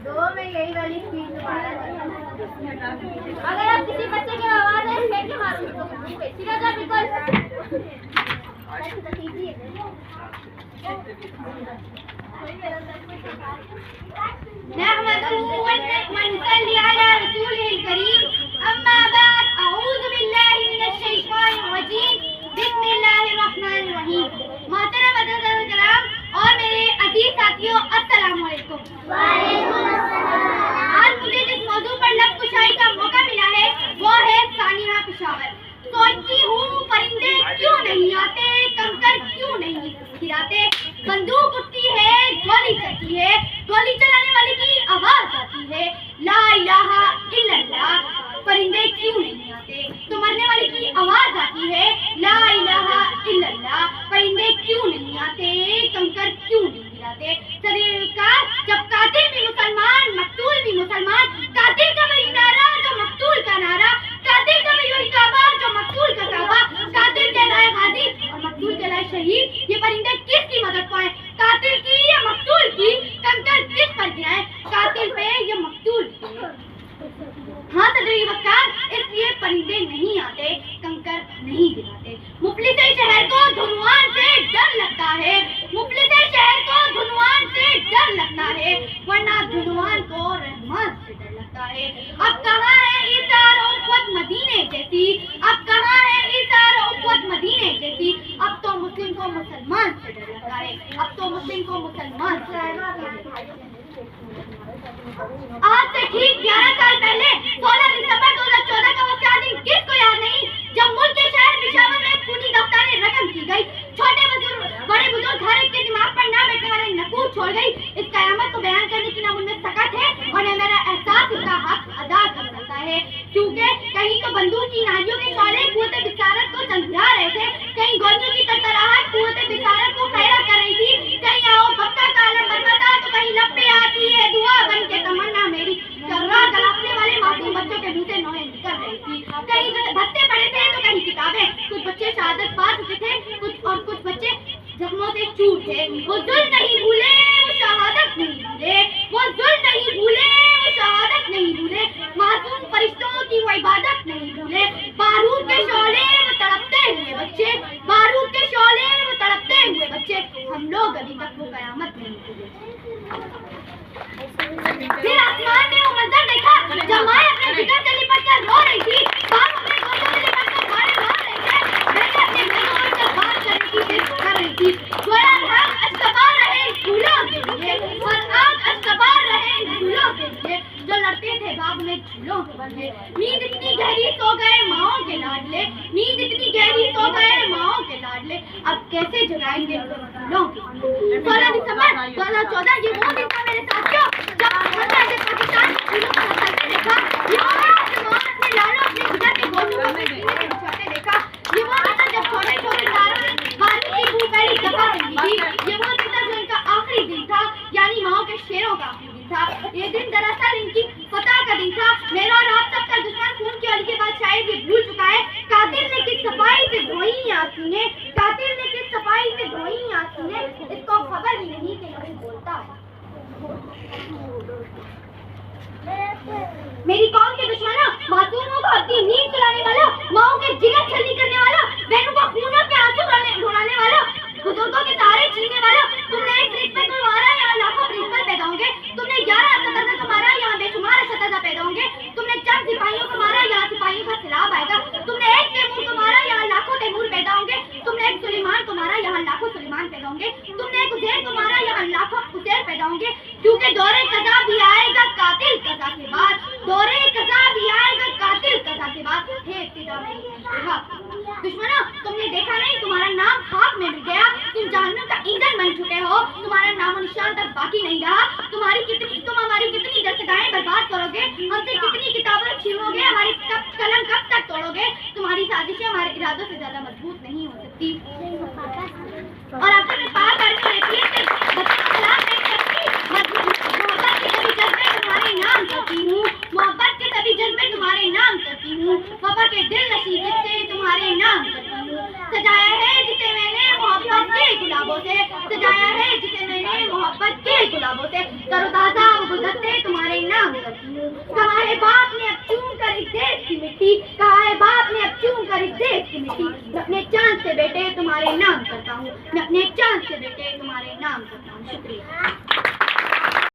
दो में यही वाली स्पीड दोबारा। अगर आप किसी बच्चे की आवाज है फेंक के मारो उसको, सीधा जा बिल्कुल। और मेरे अजीज साथियों, अस्सलाम वालेकुम। आज मुझे जिस मौजू पर लब कुशाई का मौका मिला है वो है सानिया पेशावर। सोचती हूँ परिंदे क्यों नहीं आते, कंकर क्यों नहीं गिराते, बंदूक उठती है गोली चलती है, गोली चलाने वाले की आवाज आती है ला इलाहा इल्लल्लाह, परिंदे क्यों नहीं आते, तो मरने वाले की आवाज आती है ला इलाहा इल्लल्लाह, परिंदे क्यों नहीं आते, कंकर क्यों नहीं गिराते। सरकार जब कातिल भी मुसलमान मकतूल भी मुसलमान, कातिल का वही नारा जो मकतूल का नारा, कातिल का वही काबा जो मकतूल का काबा, कातिल कहलाए गाजी और मकतूल कहलाए शहीद। ये परिंदे किसकी मदद पाए, कातिल की या मकतूल की, कंकर किस पर गिराए, कातिल पे या मकतूल पे। हाँ सदरी वक्कार, इसलिए परिंदे नहीं आते, कंकर नहीं गिराते। मुफलिस शहर को धुनवान से डर लगता है, मुफलिस शहर को धुनवान से डर लगता है, वरना धुनवान को रहमान से डर लगता है। अब कहाँ है इसार उफ़्वत मदीने जैसी, अब कहाँ है इसार उफ़्वत मदीने जैसी, अब तो मुस्लिम को मुसलमान से डर लगता है, अब तो मुस्लिम को मुसलमान से डर लगता है। आज से ठीक 11 साल पहले 16 दिसंबर 2014 का वो क्या दिन किसको याद नहीं, जब मुल्क के शहर पेशावर में खूनी दफ्तारें रकम की गई, छोटे बुजुर्ग बड़े बुजुर्ग हर एक के दिमाग पर ना बैठने वाले नकूद छोड़ गई। इस कयामत को बयान करने की ना मुझमें सकत है और न मेरा एहसास इसका हक अदा कर सकता है, क्योंकि कहीं तो बंदूक की नालियों के शौले कुव्वत बिसारत को चमका रहे थे, कहीं गोलियों की तरतराहट कुव्वत बिसारत को खैरा कर रही थी, कहीं आओ बक्का का आलम बरबता तो कहीं लब पे आती है दुआ बन के तमन्ना मेरी, कर्रा गलापने वाले मासूम बच्चों के मुंह से नोएं निकल रही थी, कहीं भत्ते पड़े थे तो कहीं किताबें, कुछ बच्चे शहादत पा चुके थे कुछ बच्चे जख्मों से चूर थे। वो जुल्म नहीं भूले, वो शहादत नहीं भूले, वो जुल्म नहीं भूले, वो शहादत नहीं भूले, मासूम फरिश्तों की वो इबादत नहीं भूले, बारूद के शौले वो तड़पते हुए बच्चे, बारूद के शौले वो तड़पते हुए बच्चे, हम लोग अभी तक वो कयामत नहीं भूले। फिर आसमान में वो मंजर देखा जब माँ अपने जिगर से लिपट कर रो रही थी, बाप अपने गोदों में लिपट कर गाने मार रहे थे, बेटे अपने घरों में जब बात करने की जिद कर रही थी। वरन हम अस्तबार रहे झूलों के लिए, और आग अस्तबार रहे झूलों के लिए, जो लड़ते थे बाग में झूलों के बदले। नींद इतनी गहरी सो गए माओ के लाडले, नींद इतनी गहरी सो गए माओ के लाडले, अब कैसे जगाएंगे झूलों के। 16 दिसंबर 2014 ये वो दिन था मेरे साथियों जब पाकिस्तान देखा, ये अपने लालों अपने जिगर के गोलू को अपने सीने से बिछाते देखा, ये वो दिन था जब छोटे छोटे तारों ने बारिश की खूब पहली दफा सुनी थी, ये वो दिन था जो इनका आखिरी दिन था, यानी माओ के शेरों का आखिरी दिन था। ये दिन दरअसल इनकी फतह का दिन था। मेरा और आप सबका दुश्मन खून की औली के बाद शायद ये भूल चुका है, कातिल ने किस सफाई से धोई आंखें, कातिल ने किस सफाई से धोई आंखें, इसको खबर ही नहीं कि कोई बोलता है। मेरी कौम के दुश्मनों, मासूमों को अपनी नींद सुलाने वाला, माओ के जिगर छलनी करने वाला, बहनों को खूनों के आंसू रुलाने वाला, बुजुर्गों के सहारे छीनने वाला, तुमने एक प्रिंसिपल को मारा, यहाँ लाखों प्रिंसिपल पैदा होंगे, तुमने 11 असतज़ा को मारा, यहाँ बेशुमार असतज़ा पैदा होंगे, तुमने चंद सिपाहियों को मारा, यहाँ सिपाहियों का सिलाब आएगा, तुमने एक तैमूर को मारा, यहाँ लाखों तैमूर पैदा होंगे, तुमने एक सुलेमान को मारा, यहाँ लाखों सुलेमान पैदा होंगे, तुमने एक उज़ैर को मारा, यहाँ लाखों उज़ैर पैदा होंगे, क्योंकि दौरे कज़ा भी आएगा कातिल कज़ा के बाद, दौरे कज़ा भी आएगा कातिल कज़ा के बाद। हे इब्तिदा में दुश्मनों, तुमने देखा नहीं तुम्हारा नाम खाक में मिल गया, तुम जहन्नम का ईंधन बन चुके हो, तुम्हारा नामो निशान तक बाकी नहीं रहा, तुम हमारी कितनी दस्तगाहें बर्बाद करोगे, हमसे कितनी किताबें छीनोगे, हमारी कलम कब तक तोड़ोगे, तुम्हारी साजिशें हमारे इरादों से ज्यादा मजबूत नहीं हो सकती। और आखिर में पाक करके रहती है कि बच्चे के खिलाफ नहीं करती, मोहब्बत के सभी जज्बे तुम्हारे नाम करती हूँ, मोहब्बत के सभी जज्बे तुम्हारे नाम करती हूँ, वफा के दिल नशीब से तुम्हारे नाम करती हूँ। सजाया है जिसे मैंने मोहब्बत के गुलाबों से, सजाया है जिसे मैंने मोहब्बत के गुलाबों ख्वाबों से तरोताजा वो गुजरते तुम्हारे नाम करती हूँ। कहा है बाप ने अब चूम कर इस देश की मिट्टी, कहा है बाप ने अब चूम कर इस देश की मिट्टी। मैं अपने चांद से बेटे तुम्हारे नाम करता हूँ, मैं अपने चांद से बेटे तुम्हारे नाम करता हूँ। शुक्रिया।